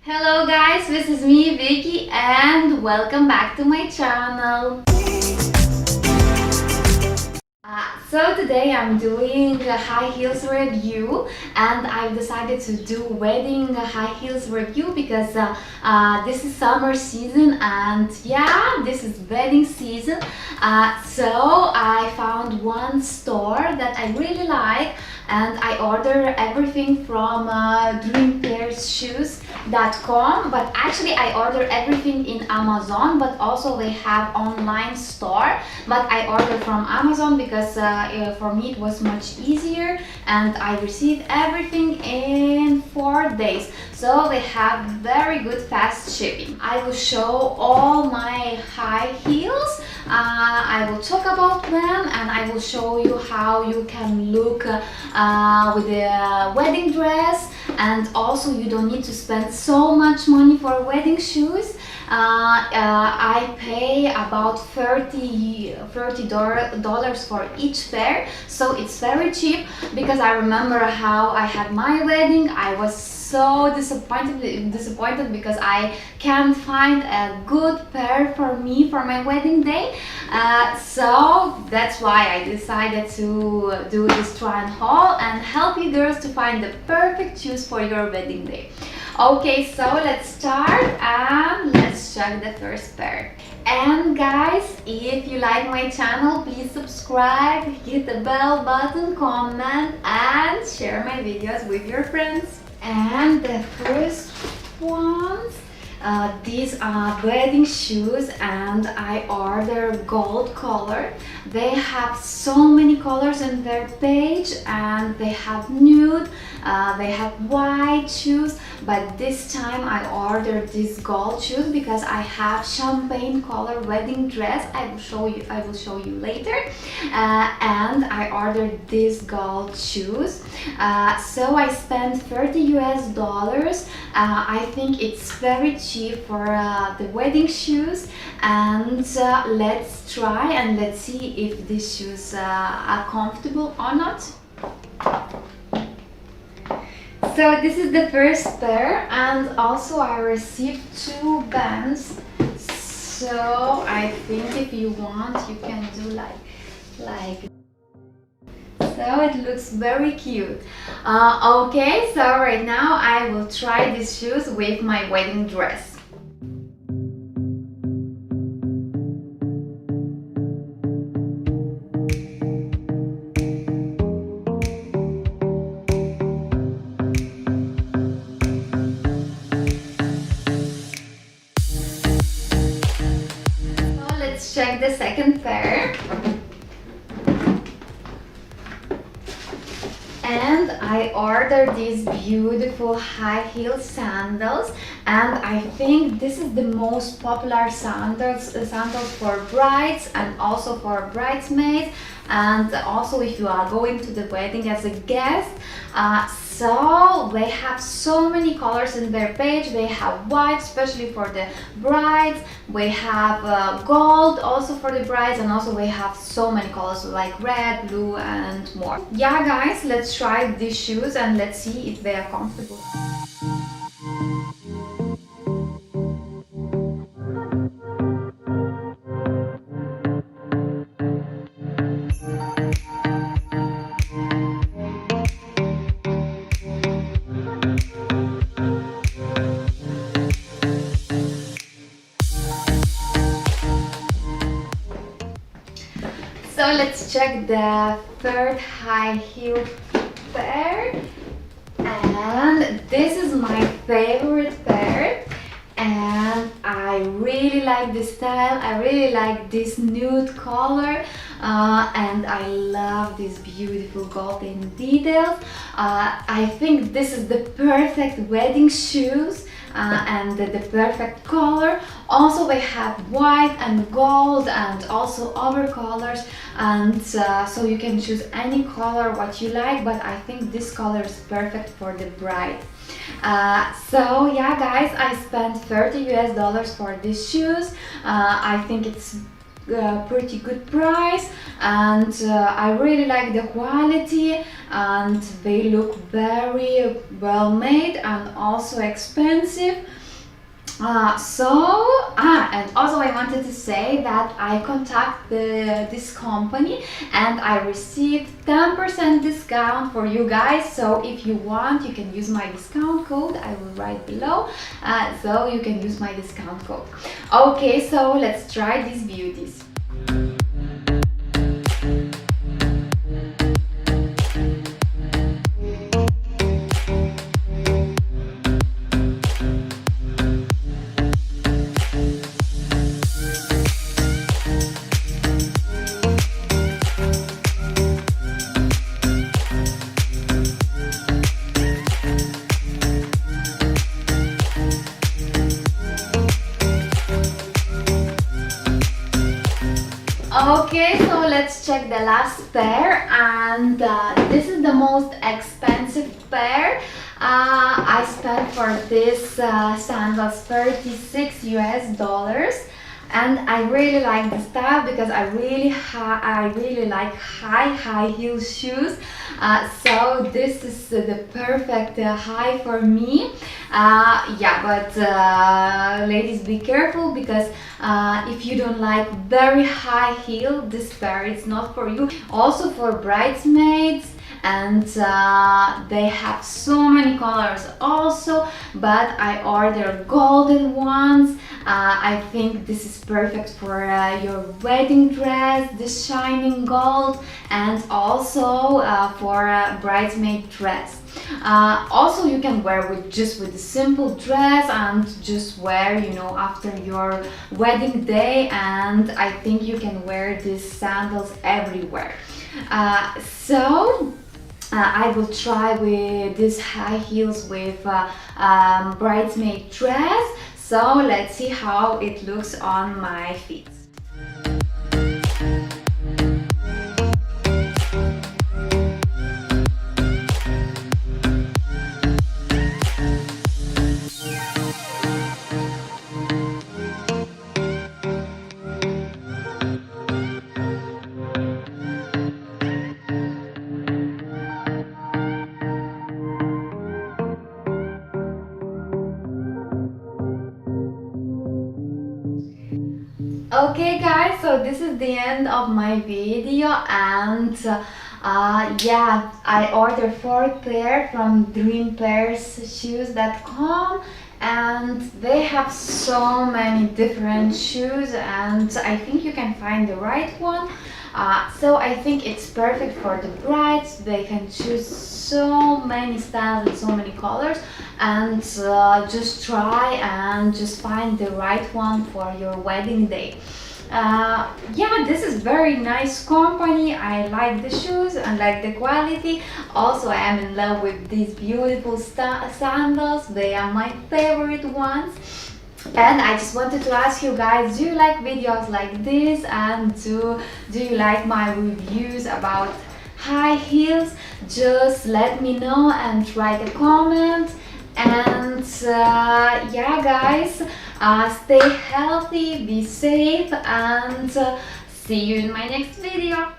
Hello guys, this is me Viki and welcome back to my channel. So today I'm doing a high heels review, and I've decided to do wedding high heels review because this is summer season and yeah, this is wedding season. So I found one store that I really like and I order everything from dreampairshoes.com, but actually I order everything in Amazon, but also they have online store, but I order from Amazon because for me it was much easier and I received everything in 4 days, so they have very good fast shipping. I will show all my high heels. I will talk about them and I will show you how you can look with the wedding dress, and also you don't need to spend so much money for wedding shoes. I pay about $30 for each pair, so it's very cheap because I remember how I had my wedding. I was so disappointed because I can't find a good pair for me for my wedding day. So that's why I decided to do this try and haul and help you girls to find the perfect shoes for your wedding day. Okay, so let's start and let's check the first pair. And guys, if you like my channel, please subscribe, hit the bell button, comment and share my videos with your friends. And the first ones, these are wedding shoes and I order gold color. They have so many colors in their page and they have nude, they have white shoes, but this time I ordered these gold shoes because I have champagne color wedding dress. I will show you later. And I ordered these gold shoes. So I spent $30 US. I think it's very cheap for the wedding shoes, and let's try and let's see if these shoes are comfortable or not. So this is the first pair, and also I received 2 bands. So I think if you want you can do like so it looks very cute. Okay, so right now I will try these shoes with my wedding dress. So let's check the second pair. And I ordered these beautiful high heel sandals, and I think this is the most popular sandals for brides and also for bridesmaids, and also if you are going to the wedding as a guest. So they have so many colors in their page. They have white, especially for the brides. We have gold also for the brides, and also we have so many colors like red, blue and more. Yeah guys, let's try these shoes and let's see if they are comfortable. So let's check the third high heel pair, and this is my favorite pair and I really like this style. I really like this nude color and I love these beautiful golden details. I think this is the perfect wedding shoes and the perfect color. Also they have white and gold and also other colors, and so you can choose any color what you like, but I think this color is perfect for the bride. So yeah guys, I spent $30 US for these shoes. I think it's pretty good price, and I really like the quality, and they look very well made and also expensive. And also I wanted to say that I contacted this company and I received 10% discount for you guys. So if you want, you can use my discount code. I will write below. So you can use my discount code. Okay, so let's try these beauties. Okay, so let's check the last pair, and this is the most expensive pair. I spent for this sandals $36 and I really like the style because I really like high heel shoes. So this is the perfect high for me. Yeah, but ladies, be careful, because if you don't like very high heel, this pair is not for you. Also for bridesmaids, and they have so many colors also, but I ordered golden ones. I think this is perfect for your wedding dress, this shining gold, and also for a bridesmaid dress. Also you can wear with the simple dress and just wear, you know, after your wedding day, and I think you can wear these sandals everywhere. I will try with these high heels with bridesmaid dress. So let's see how it looks on my feet. Okay guys, so this is the end of my video, and yeah, I ordered 4 pair from dreampairs.shoes.com, and they have so many different shoes, and I think you can find the right one. So I think it's perfect for the brides. They can choose so many styles and so many colors, and just try and just find the right one for your wedding day. Yeah, this is very nice company. I like the shoes and like the quality. Also, I am in love with these beautiful sandals. They are my favorite ones. And I just wanted to ask you guys, do you like videos like this, and do you like my reviews about high heels? Just let me know and write a comment. And yeah guys, stay healthy, be safe, and see you in my next video.